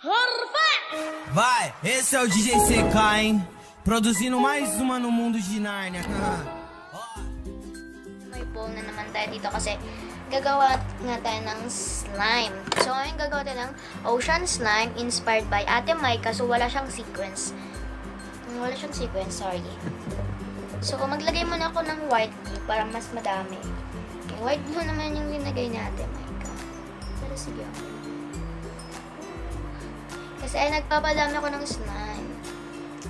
PERPECT! Vai, esse é o DJ CK, hein? Produzindo mais uma no mundo de Nárnia. May bowl na naman tayo dito kasi gagawa nga tayo ng slime. So, ngayon gagawa tayo ng ocean slime inspired by Ate MYKA. So, wala siyang sequence. Sorry. So, maglagay muna ako ng white glue para mas madami. Yung white glue naman yung linagay ni Ate MYKA. Pero sige. Kasi ay nagpapadami ako ng slime.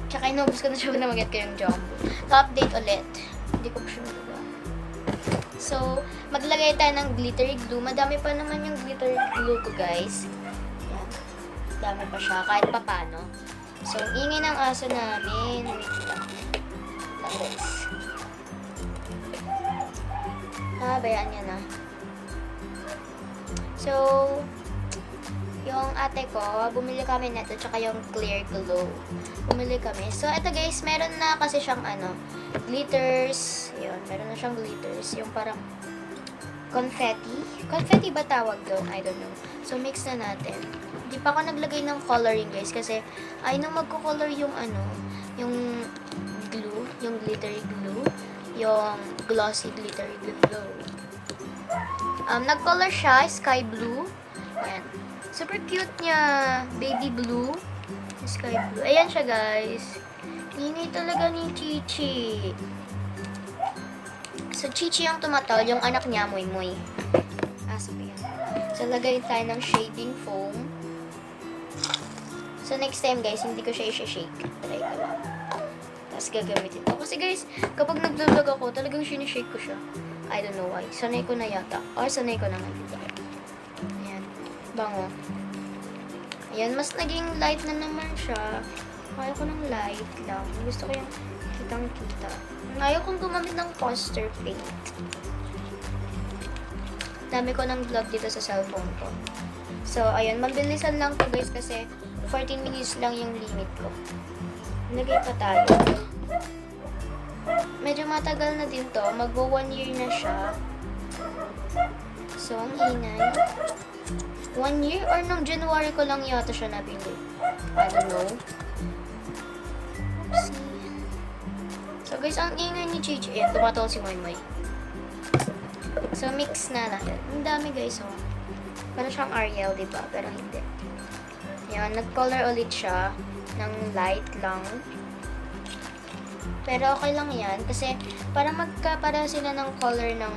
Tsaka inubos ko na siya na mag-get ko yung jumbo. To-update ulit. Hindi ko pa siya magawa. So, maglagay tayo ng glittery glue. Madami pa naman yung glittery glue ko, guys. Yan. Dami pa siya. Kahit pa paano. So, ang ingay ng aso namin. Wait lang. Guys. Bayaan niya na. So, yung ate ko, bumili kami neto, tsaka yung clear glue. Bumili kami. So, eto guys, meron na kasi siyang glitters. Yun, meron na siyang glitters. Yung parang confetti. Confetti ba tawag doon? I don't know. So, mix na natin. Hindi pa ako naglagay ng coloring guys, kasi ay nung magko-color yung yung glue, yung glittery glue, yung glossy glittery glue. Nag-color siya, sky blue. Ayan. Super cute niya. Baby blue. Sky blue. Ayan siya, guys. Ingay talaga ni Chichi. So, Chichi yung tumatol. Yung anak niya, Moy. Sabi yan. So, lagay tayo ng shading foam. So, next time, guys, hindi ko siya i-shake. Try ko lang. Tapos, gagamitin ito. Kasi, guys, kapag nag-vlog ako, talagang sinishake ko siya. I don't know why. Sanay ko na yata. Or sanay ko na nga. Bango. Ayan, mas naging light na naman siya. Ayaw ko ng light lang. Gusto ko yung kitang-kita. Ayaw kong gumamit ng poster paint. Dami ko ng vlog dito sa cellphone ko. So, ayun. Mabilisan lang to guys kasi 14 minutes lang yung limit ko. Nagay pa tayo. Medyo matagal na din to. Magbo 1 year na siya. So, ang ingay. 1 year? Or nung January ko lang yata siya nabili. I don't know. Oopsie. So guys, ang ingay ni Chichi. Ayan, tumatol si Moy. So mix na natin. Ang dami guys, oh. Parang siyang Ariel, diba? Pero hindi. Ayan, nag-color ulit siya. Ng light lang. Pero okay lang yan. Kasi parang magkapara sila ng color ng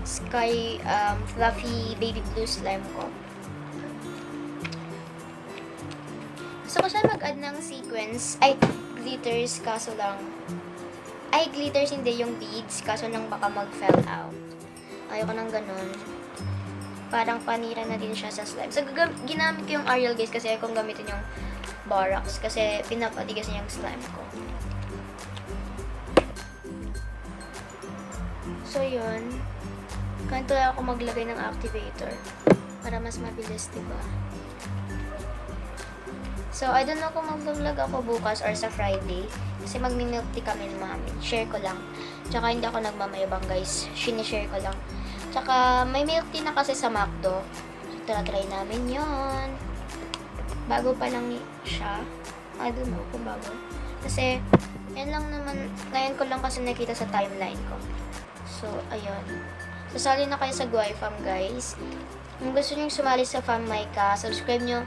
sky fluffy baby blue slime ko. So, ko siya mag-add ng sequence, glitters, kaso lang, glitters, hindi yung beads, kaso lang baka mag-fell out. Ayoko nang ganun. Parang panira na din siya sa slime. So, ginamit ko yung Ariel, guys, kasi ayokong gamitin yung borax, kasi pinapatigas niya yung slime ko. So, yun. Ganito lang ako maglagay ng activator, para mas mabilis, diba? So, I don't know kung mag-vlog ako bukas or sa Friday. Kasi magmi-milk tea kami ni Mami. Share ko lang. Tsaka hindi ako nagmamayabang guys. Sinishare ko lang. Tsaka may milk tea na kasi sa McDo. So, try namin yon. Bago pa lang siya. I don't know kung bago. Kasi, yan lang naman. Ngayon ko lang kasi nakita sa timeline ko. So, ayun. Sasali na kayo sa GoFam guys. Kung gusto nyo sumali sa Fam MYKA, subscribe nyo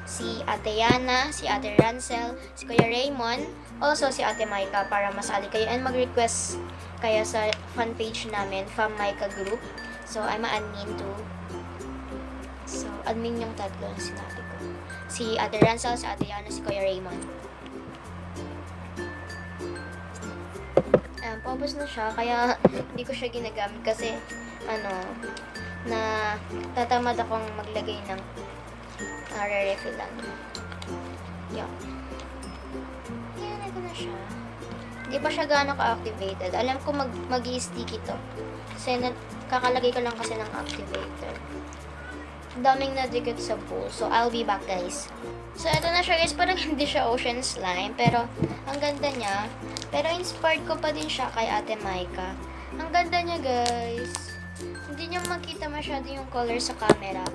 si Ate Yana, si Ate Rancel, si Kuya Raymond, also si Ate MYKA para masali kayo and mag-request kayo sa fan page namin, Fam MYKA group. So, I'm a admin too. So, admin yung tatlo na sinabi ko. Si Ate Rancel, si Ate Yana, si Kuya Raymond. Paubos na siya, kaya hindi ko siya ginagamit kasi, na tatamad akong maglagay ng re-refillan. Yan. Yan, ito na siya. Hindi pa siya gaano ka-activated. Alam ko mag-i-stick ito. Kasi kakalagay ko lang kasi ng activator. Daming nadikit sa bowl. So, I'll be back, guys. So, ito na siya, guys. Parang hindi siya ocean slime. Pero, ang ganda niya. Pero, inspired ko pa din siya kay Ate MYKA. Ang ganda niya, guys. Hindi niyo makita masyado yung color sa camera.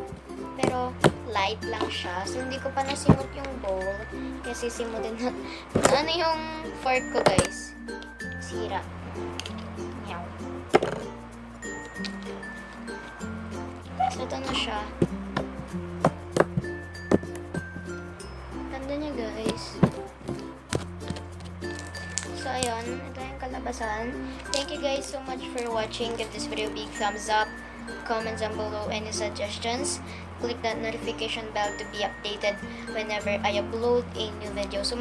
Pero light lang siya. So, hindi ko pa nasimot yung bowl. Kasi simutin na. Ano yung fork ko, guys? Sira. Meow. So, ito na siya. Ganda niya, guys. So, ayun. Ito yung kalabasan. Thank you guys so much for watching. Give this video a big thumbs up. Comment down below any suggestions. Click that notification bell to be updated whenever I upload a new video. So,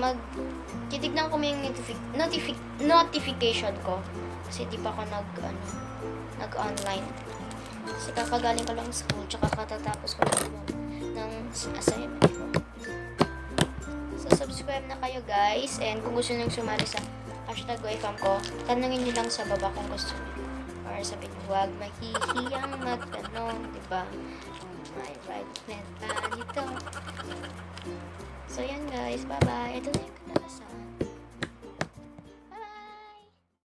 titignan ko yung notification ko. Kasi di pa ako nag-online. Kasi kakagaling ko lang school, tsaka katatapos ko lang ng assignment ko. So, subscribe na kayo guys. And kung gusto nyo sumali sa hashtag GoFam ko, tanungin nyo lang sa baba kung gusto nyo. Or sabihin, huwag mahihiyang magtanong, diba? May right na nito. So, yan guys. Bye-bye. Ito na yung